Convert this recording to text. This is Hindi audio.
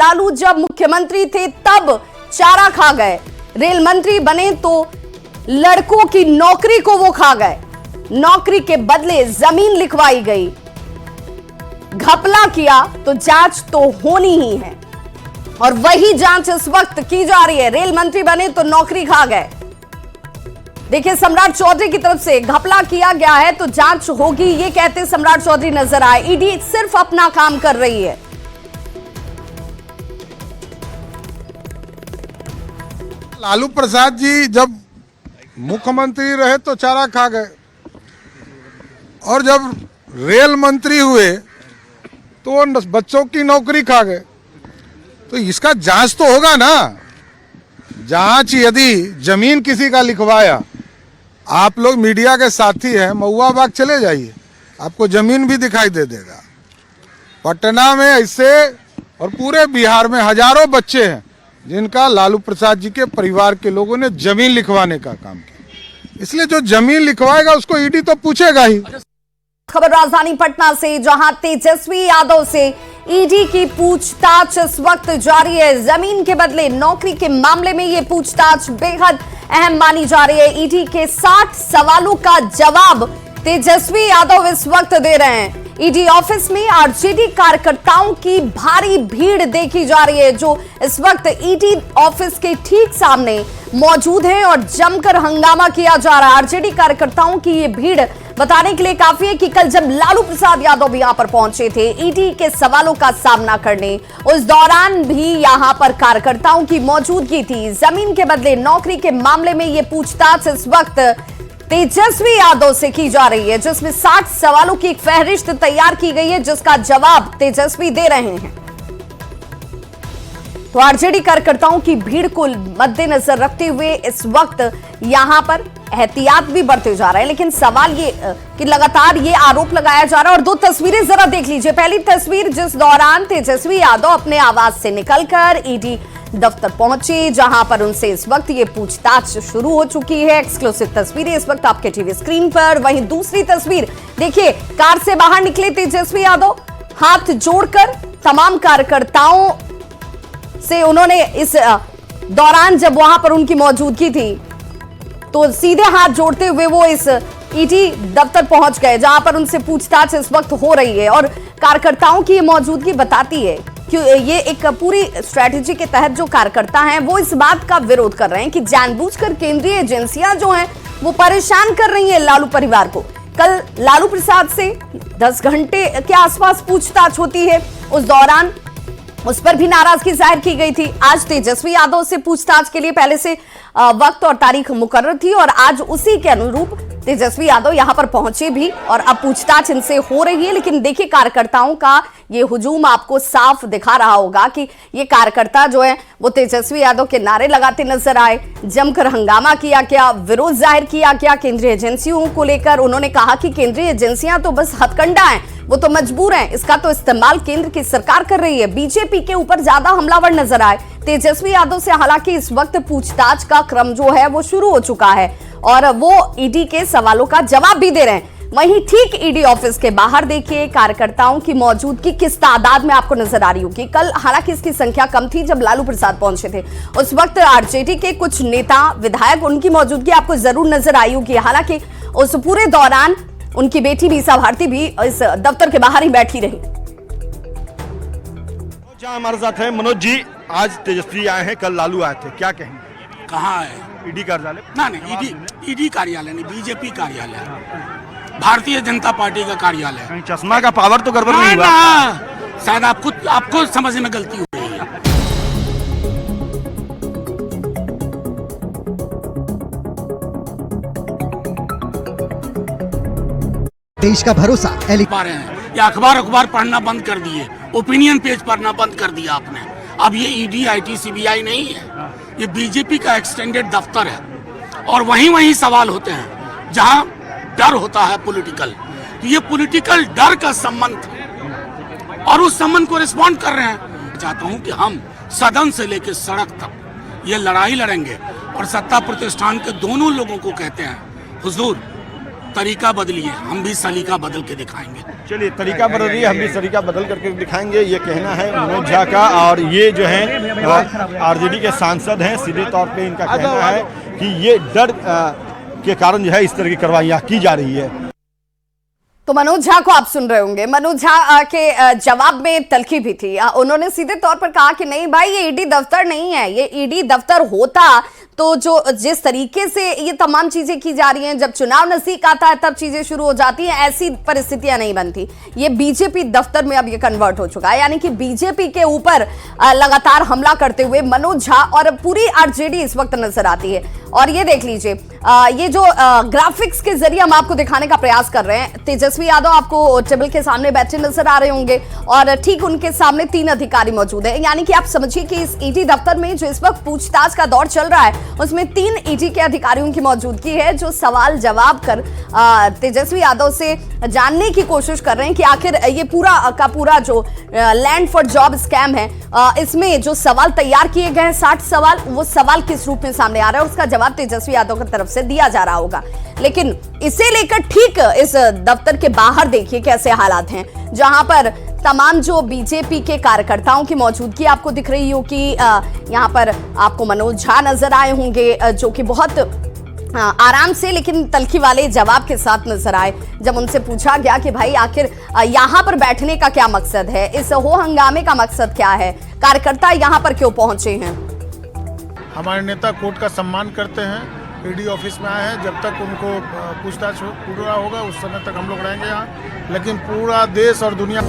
लालू जब मुख्यमंत्री थे तब चारा खा गए, रेल मंत्री बने तो लड़कों की नौकरी को वो खा गए, नौकरी के बदले जमीन लिखवाई गई, घपला किया तो जांच तो होनी ही है और वही जांच इस वक्त की जा रही है। रेल मंत्री बने तो नौकरी खा गए। देखिए, सम्राट चौधरी की तरफ से घपला किया गया है तो जांच होगी, ये कहते सम्राट चौधरी नजर आए। ईडी सिर्फ अपना काम कर रही है। लालू प्रसाद जी जब मुख्यमंत्री रहे तो चारा खा गए और जब रेल मंत्री हुए तो बच्चों की नौकरी खा गए। तो इसका जांच तो होगा ना। जांच यदि जमीन किसी का लिखवाया, आप लोग मीडिया के साथी हैं, महुआ बाग चले जाइए, आपको जमीन भी दिखाई दे देगा। पटना में ऐसे और पूरे बिहार में हजारों बच्चे हैं जिनका लालू प्रसाद जी के परिवार के लोगों ने जमीन लिखवाने का काम किया। इसलिए जो जमीन लिखवाएगा उसको ईडी तो पूछेगा ही। खबर राजधानी पटना से, जहां तेजस्वी यादव से ईडी की पूछताछ इस वक्त जारी है। जमीन के बदले नौकरी के मामले में यह पूछताछ बेहद अहम मानी जा रही है। ईडी के 60 सवालों का जवाब तेजस्वी यादव इस वक्त दे रहे हैं। ईडी ऑफिस में आरजेडी कार्यकर्ताओं की भारी भीड़ देखी जा रही है, जो इस वक्त ईडी ऑफिस के ठीक सामने मौजूद है और जमकर हंगामा किया जा रहा है। आरजेडी कार्यकर्ताओं की ये भीड़ बताने के लिए काफी है कि कल जब लालू प्रसाद यादव भी यहां पर पहुंचे थे ईडी के सवालों का सामना करने, उस दौरान भी यहां पर कार्यकर्ताओं की मौजूदगी थी। जमीन के बदले नौकरी के मामले में यह पूछताछ इस वक्त तेजस्वी यादव से की जा रही है, जिसमें 60 सवालों की एक फहरिस्त तैयार की गई है, जिसका जवाब तेजस्वी दे रहे हैं। तो आरजेडी कार्यकर्ताओं की भीड़ को मद्देनजर रखते हुए इस वक्त यहां पर एहतियात भी बढ़ते जा रहे हैं। लेकिन सवाल ये कि लगातार ये आरोप लगाया जा रहा है। और दो तस्वीरें जरा देख लीजिए। पहली तस्वीर जिस दौरान तेजस्वी यादव अपने आवास से निकलकर ईडी दफ्तर पहुंचे, जहां पर उनसे इस वक्त ये पूछताछ शुरू हो चुकी है। एक्सक्लूसिव तस्वीरें इस वक्त आपके टीवी स्क्रीन पर। वहीं दूसरी तस्वीर देखिए, कार से बाहर निकले तेजस्वी यादव, हाथ जोड़कर तमाम कार्यकर्ताओं से उन्होंने इस दौरान जब वहां पर उनकी मौजूदगी थी तो सीधे हाथ जोड़ते हुए वो इस ईडी दफ्तर पहुंच गए, जहां पर उनसे पूछताछ इस वक्त हो रही है। और कार्यकर्ताओं की ये मौजूदगी बताती है कि ये एक पूरी स्ट्रैटेजी के तहत जो कार्यकर्ता हैं वो इस बात का विरोध कर रहे हैं कि जानबूझकर केंद्रीय एजेंसियां जो हैं वो परेशान कर रही हैं लालू परिवार को। कल लालू प्रसाद से 10 घंटे के आसपास पूछताछ होती है, उस दौरान उस पर भी नाराजगी जाहिर की गई थी। आज तेजस्वी यादव से पूछताछ के लिए पहले से वक्त और तारीख मुकर्रर थी और आज उसी के अनुरूप तेजस्वी यादव यहां पर पहुंचे भी और अब पूछताछ इनसे हो रही है। लेकिन देखिए, कार्यकर्ताओं का ये हुजूम आपको साफ दिखा रहा होगा कि ये कार्यकर्ता जो है वो तेजस्वी यादव के नारे लगाते नजर आए, जमकर हंगामा किया गया, विरोध जाहिर किया गया केंद्रीय एजेंसियों को लेकर। उन्होंने कहा कि केंद्रीय एजेंसियां तो बस हथकंडा हैं, वो तो मजबूर हैं, इसका तो इस्तेमाल केंद्र की सरकार कर रही है। बीजेपी के ऊपर ज्यादा हमलावर नजर आए तेजस्वी यादव से। हालांकि इस वक्त पूछताछ का क्रम जो है वो शुरू हो चुका है और वो ईडी के सवालों का जवाब भी दे रहे हैं। वहीं ठीक ईडी ऑफिस के बाहर देखिए, कार्यकर्ताओं की मौजूदगी किस तादाद में आपको नजर आ रही होगी। कल हालांकि इसकी संख्या कम थी जब लालू प्रसाद पहुंचे थे, उस वक्त आरजेडी के कुछ नेता विधायक, उनकी मौजूदगी आपको जरूर नजर आई होगी। हालांकि उस पूरे दौरान उनकी बेटी मीसा भारती भी इस दफ्तर के बाहर ही बैठी रही। हमारे साथ है मनोज जी। आज तेजस्वी आए हैं, कल लालू आए थे, क्या कहेंगे? कहाँ है? ईडी कार्यालय? नहीं, ईडी कार्यालय नहीं, बीजेपी कार्यालय, भारतीय जनता पार्टी का कार्यालय। कहीं चश्मा का पावर तो गड़बड़ नहीं हुआ? शायद आपको समझने में गलती हो रही है। देश का भरोसा पा रहे हैं या अखबार पढ़ना बंद कर दिए, ओपिनियन पेज पढ़ना बंद कर दिया आपने। अब ये ईडी आईटी सीबीआई नहीं है, ये बीजेपी का एक्सटेंडेड दफ्तर है और वहीं सवाल होते हैं जहां डर होता है पॉलिटिकल। तो ये पॉलिटिकल डर का संबंध और उस संबंध को रिस्पॉन्ड कर रहे हैं। चाहता हूं कि हम सदन से लेकर सड़क तक ये लड़ाई लड़ेंगे और सत्ता प्रतिष्ठान के दोनों लोगों को कहते हैं, हुजूर तरीका बदलिए, हम भी सलीका बदल के दिखाएंगे। चलिए, तरीका बदल रही है, हम भी तरीका बदल करके दिखाएंगे, ये कहना है मनोज झा का। और ये जो है आरजेडी के सांसद हैं, सीधे तौर पे इनका कहना है कि ये डर के कारण जो है इस तरह की कार्रवाइयाँ की जा रही है। तो मनोज झा को आप सुन रहे होंगे। मनोज झा के जवाब में तल्खी भी थी। उन्होंने सीधे तौर पर कहा कि नहीं भाई, ये ईडी दफ्तर नहीं है। ये ईडी दफ्तर होता तो जो जिस तरीके से ये तमाम चीजें की जा रही हैं, जब चुनाव नजदीक आता है तब चीजें शुरू हो जाती हैं, ऐसी परिस्थितियां नहीं बनती। ये बीजेपी दफ्तर में अब ये कन्वर्ट हो चुका है, यानी कि बीजेपी के ऊपर लगातार हमला करते हुए मनोज झा और पूरी आरजेडी इस वक्त नजर आती है। और ये देख लीजिए, ये जो ग्राफिक्स के जरिए हम आपको दिखाने का प्रयास कर रहे हैं, तेजस्वी यादव आपको टेबल के सामने बैठे नजर आ रहे होंगे और ठीक उनके सामने 3 अधिकारी मौजूद हैं। यानी कि आप समझिए कि इस ईडी दफ्तर में जो इस वक्त पूछताछ का दौर चल रहा है, उसमें 3 ईडी के अधिकारियों की मौजूदगी है, जो सवाल जवाब कर तेजस्वी यादव से जानने की कोशिश कर रहे हैं कि आखिर ये पूरा का पूरा जो लैंड फॉर जॉब स्कैम है, इसमें जो सवाल तैयार किए गए हैं 60 सवाल, वो सवाल किस रूप में सामने आ रहा है, उसका जवाब तेजस्वी यादव की तरफ से दिया जा रहा होगा। लेकिन इसे लेकर ठीक इस दफ्तर के बाहर देखिए कैसे हालात हैं, जहां पर तमाम जो बीजेपी के कार्यकर्ताओं की मौजूदगी आपको दिख रही हो कि यहाँ पर आपको मनोज झा नजर आए होंगे, जो कि बहुत आराम से लेकिन तल्खी वाले जवाब के साथ नजर आए जब उनसे पूछा गया कि भाई आखिर यहाँ पर बैठने का क्या मकसद है, इस हो हंगामे का मकसद क्या है, कार्यकर्ता यहाँ पर क्यों पहुंचे हैं। हमारे नेता कोर्ट का सम्मान करते हैं, ईडी ऑफिस में आए हैं, जब तक उनको पूछताछ पूरा होगा उस समय तक हम लोग रहेंगे यहाँ, लेकिन पूरा देश और दुनिया